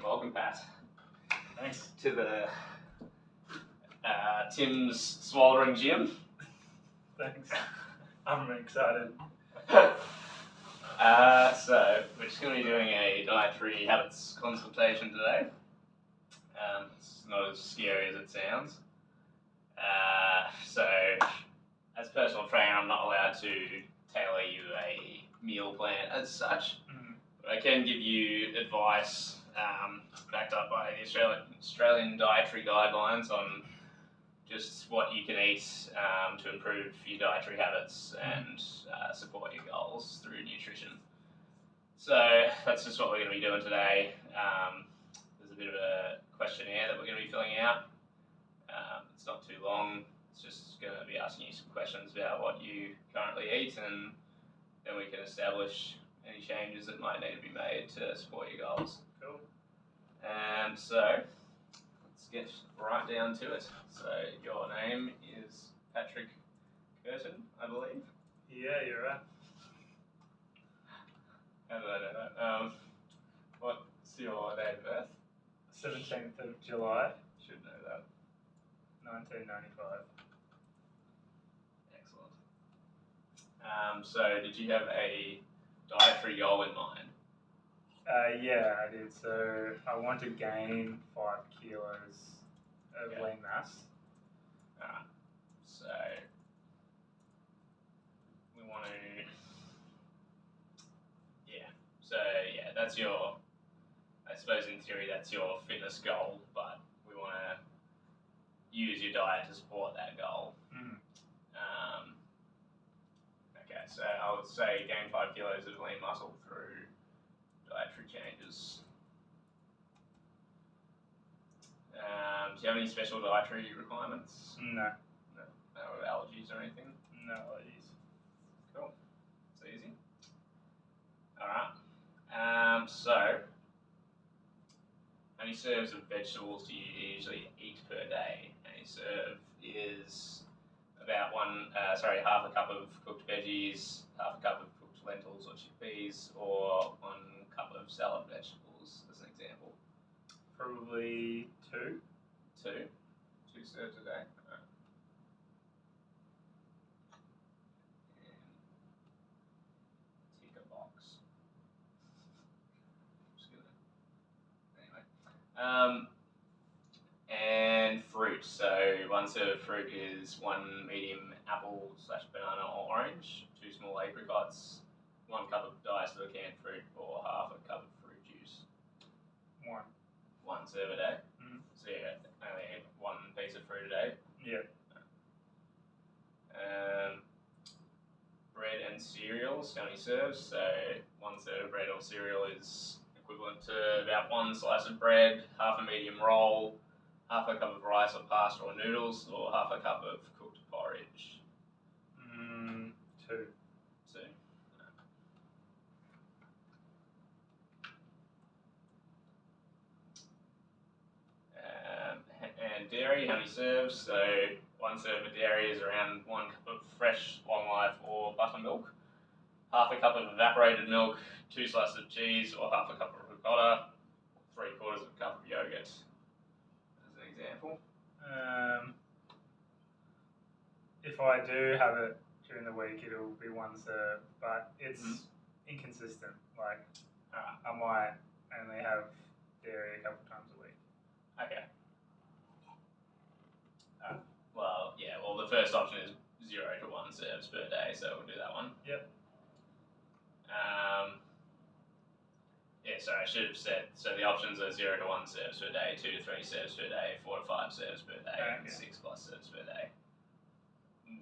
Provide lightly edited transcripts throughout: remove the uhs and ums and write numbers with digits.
Welcome, Pat. Thanks. To the Tim's Swaldering Gym. Thanks. I'm excited. So, we're just going to be doing a dietary habits consultation today. It's not as scary as it sounds. So, as a personal trainer, I'm not allowed to tailor you a meal plan as such. But I can give you advice backed up by the Australian Dietary Guidelines on just what you can eat to improve your dietary habits and support your goals through nutrition. So that's just what we're going to be doing today. There's a bit of a questionnaire that we're going to be filling out. It's not too long. It's just going to be asking you some questions about what you currently eat, and then we can establish any changes that might need to be made to support your goals. Cool. So let's get right down to it. So your name is Patrick Curtin, I believe. Yeah, you're right. How did I know that? What's your date of birth? 17th of July, Should know that. 1995. Excellent. So did you have a dietary goal in mind? Yeah, I did. So I want to gain 5 kilos of lean mass. So we want to, that's your, I suppose in theory that's your fitness goal, but we want to use your diet to support that goal. Okay, so I would say gain 5 kilos of lean muscle through dietary changes. Do you have any special dietary requirements? No. No allergies or anything? No allergies. Cool. It's easy. Alright. So, how many serves of vegetables do you usually eat per day? A serve is about half a cup of cooked veggies, half a cup of cooked lentils or chickpeas, or 1 cup of salad vegetables, as an example. Probably 2. 2 serves a day. Alright. And tick a box. Just gonna, anyway. And fruit. So 1 serve of fruit is 1 medium apple / banana or orange, 2 small apricots, 1 cup of diced or canned fruit, or half a cup of fruit juice. 1. 1 serve a day. So only 1 piece of fruit a day. Yeah. Bread and cereals, how many serves? So 1 serve of bread or cereal is equivalent to about 1 slice of bread, half a medium roll, half a cup of rice or pasta or noodles, or half a cup of cooked porridge. 2. 2. And dairy, how many serves? So 1 serve of dairy is around 1 cup of fresh, long life or buttermilk, half a cup of evaporated milk, 2 slices of cheese, or half a cup of ricotta, 3/4 of a cup of yogurt, as an example. If I do have it during the week, it'll be 1 serve, but it's inconsistent. Like, I might only have dairy a couple times a week. Okay. Well, the first option is 0 to 1 serves per day, so we'll do that one. Yep. Sorry, I should have said, so the options are 0 to 1 serves per day, 2 to 3 serves per day, 4 to 5 serves per day, and 6 plus serves per day.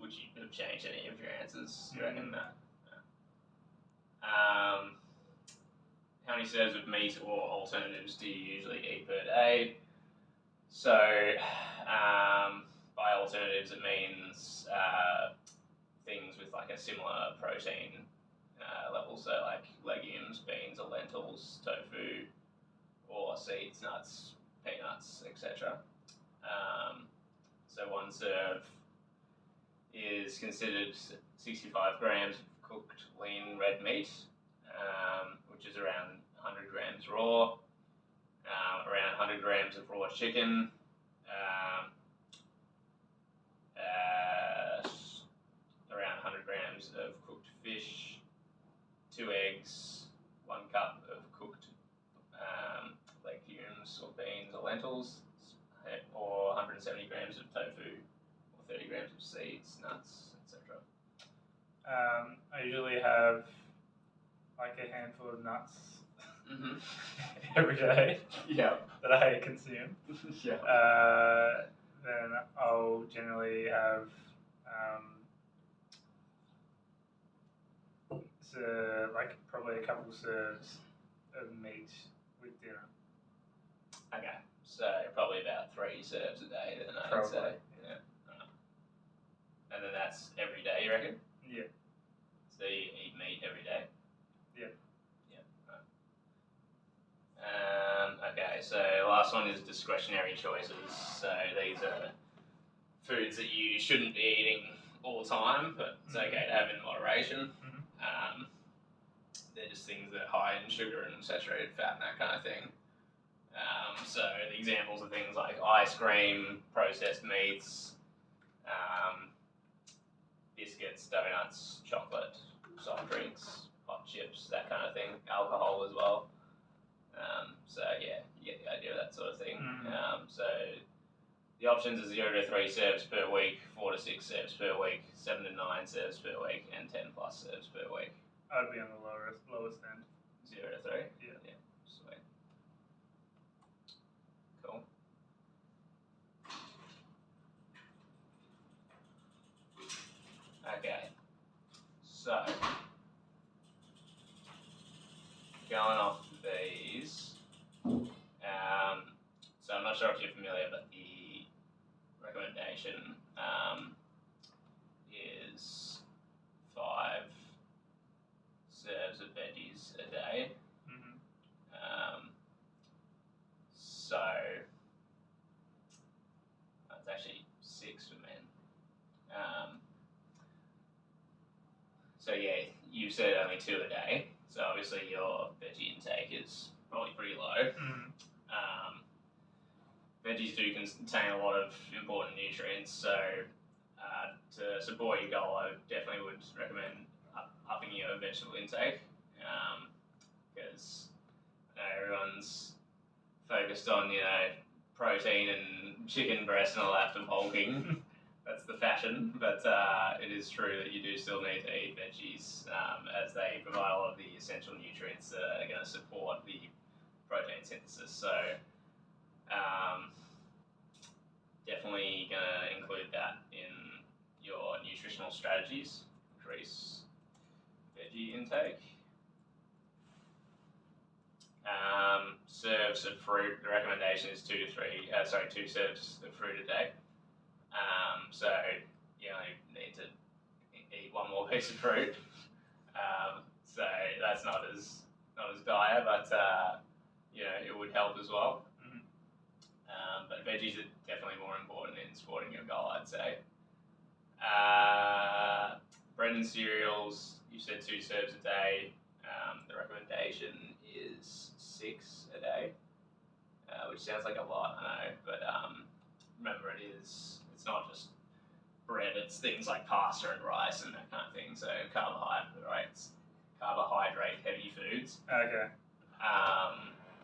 Would you have changed any of your answers? You reckon? No. How many serves of meat or alternatives do you usually eat per day? So, by alternatives it means things with like a similar protein level, so like legumes, beans or lentils, tofu, or seeds, nuts, peanuts, etc. So 1 serve is considered 65 grams of cooked lean red meat, which is around 100 grams raw, around 100 grams of raw chicken, around 100 grams of cooked fish, 2 eggs, 1 cup of cooked legumes or beans or lentils, or 170 grams of tofu, or 30 grams of seeds, nuts, etc. I usually have like a handful of nuts every day. Yeah. That I consume. Yeah. Then I'll generally have like probably a couple serves of meat with dinner. Okay, so probably about 3 serves a day then, I would say. Yeah. And then that's every day, you reckon? Yeah. So you eat meat every day? Yeah. Yeah. Okay, so last one is discretionary choices. So these are foods that you shouldn't be eating all the time, but it's okay to have in moderation. They're just things that are high in sugar and saturated fat and that kind of thing. So the examples are things like ice cream, processed meats, biscuits, donuts, chocolate, soft drinks, hot chips, that kind of thing, alcohol as well. So yeah, you get the idea of that sort of thing. So the options are 0 to 3 serves per week, 4 to 6 serves per week, 7 to 9 serves per week, and 10 plus serves per week. I'd be on the lowest end. 0 to 3? Yeah. Sweet. Cool. Okay. So, going off these, so I'm not sure if you're familiar, but the recommendation is 5 serves of veggies a day. So it's actually 6 for men. So yeah, you said only 2 a day. So obviously your veggie intake is probably pretty low. Veggies do contain a lot of important nutrients, so to support your goal, I definitely would recommend upping your vegetable intake, because everyone's focused on protein and chicken breast and all that for bulking. That's the fashion, but it is true that you do still need to eat veggies, as they provide a lot of the essential nutrients that are going to support the protein synthesis. So definitely going to include that in your nutritional strategies. Increase veggie intake. Serves of fruit. The recommendation is 2 serves of fruit a day. So you only need to eat 1 more piece of fruit. So that's not as dire, but it would help as well. But veggies are definitely more important in supporting your goal, I'd say. Bread and cereals, you said 2 serves a day. The recommendation is 6 a day, which sounds like a lot, I know, but remember it's not just bread, it's things like pasta and rice and that kind of thing, so carbohydrate heavy foods. Okay.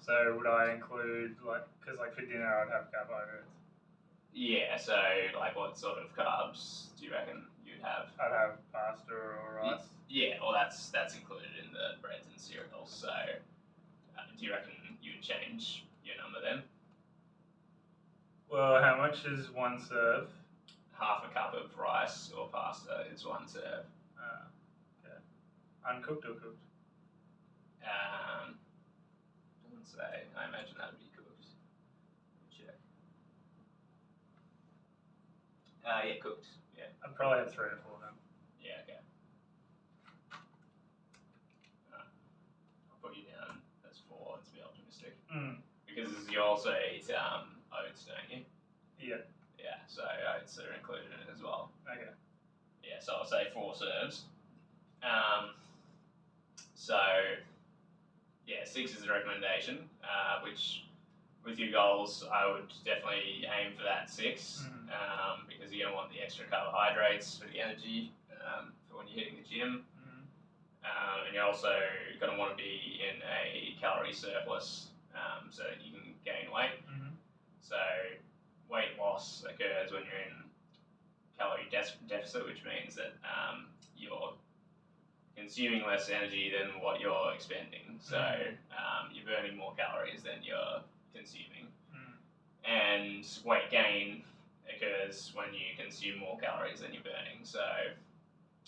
So would I include, because for dinner I'd have carbohydrates? Yeah, so what sort of carbs do you reckon you'd have? I'd have pasta or rice. Yeah, well that's included in the breads and cereals, so do you reckon you would change your number then? Well, how much is 1 serve? Half a cup of rice or pasta is 1 serve. Okay. Uncooked or cooked? Doesn't say. I imagine that would be cooked. Let me check. Yeah, cooked. Yeah. I'd probably have 3 or 4 then. Yeah, okay. I'll put you down as 4, let's be optimistic. Because you also eat oats, don't you? Yeah. Yeah, so oats are included in it as well. Okay. Yeah, so I'll say 4 serves. So, yeah, 6 is the recommendation, which with your goals, I would definitely aim for that 6, because you're going to want the extra carbohydrates for the energy for when you're hitting the gym. And you're also going to want to be in a calorie surplus so that you can gain weight. So weight loss occurs when you're in calorie deficit, which means that you're consuming less energy than what you're expending. So you're burning more calories than you're consuming. And weight gain occurs when you consume more calories than you're burning. So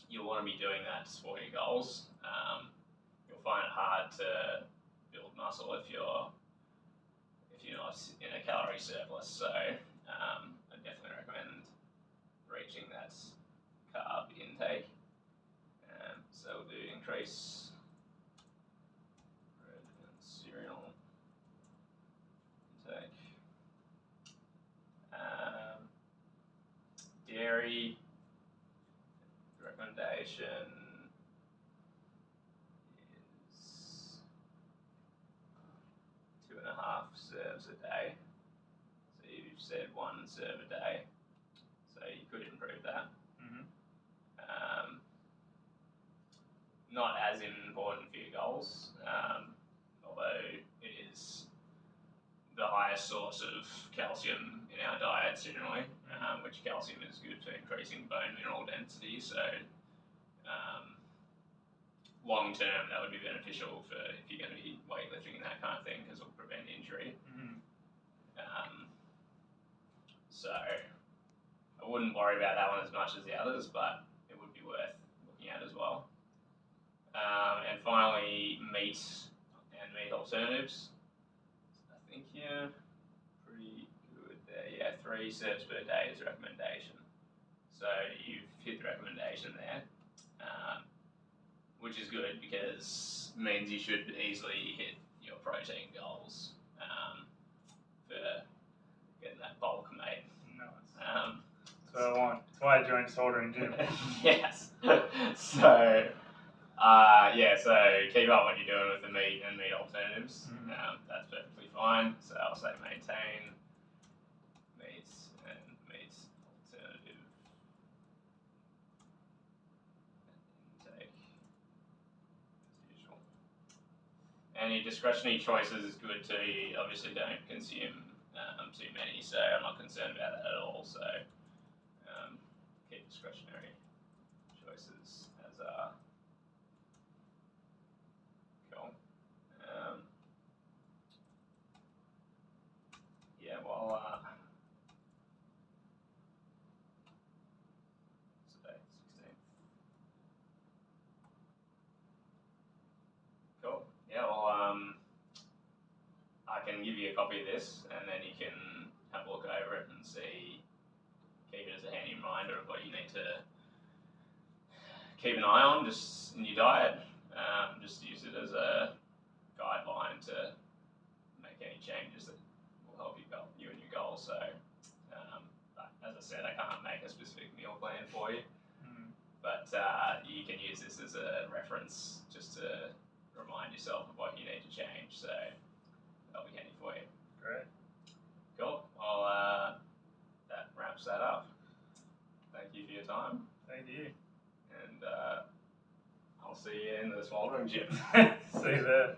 you'll want to be doing that for your goals. You'll find it hard to build muscle if you're not in a calorie surplus. So I definitely recommend reaching that carb intake. So we'll do increase bread and cereal intake. Dairy recommendation is 2.5 serves a day. So you've said 1 serve a day. So you could improve that. Not as important for your goals, although it is the highest source of calcium in our diets generally, which calcium is good for increasing bone mineral density. So long term, that would be beneficial for if you're going to be weightlifting and that kind of thing, because it will prevent injury. So I wouldn't worry about that one as much as the others, but it would be worth looking at as well. And finally, meat and meat alternatives. I think pretty good there. Yeah, 3 serves per day is the recommendation. So you've hit the recommendation there, which is good because it means you should easily hit your protein goals for getting that bulk made. Nice. That's what I want. That's why I joined Soldering Gym. Yes. So keep up what you're doing with the meat and meat alternatives. That's perfectly fine. So I'll say maintain meats and meat alternative intake as usual. Any discretionary choices is good too. You obviously don't consume too many, so I'm not concerned about that at all. So keep discretionary choices as are. Cool. Today, 16th. Cool. Yeah, I can give you a copy of this, and then you can have a look over it and see, keep it as a handy reminder of what you need to keep an eye on just in your diet. Just use it as a guideline to make any changes that will help you and your goals. So, but as I said, I can't make a specific meal plan for you, but you can use this as a reference just to remind yourself of what you need to change. So that'll be handy for you. Great. Cool. Well, that wraps that up. Thank you for your time. Thank you. And I'll see you in the Smoldering Gym. See you there.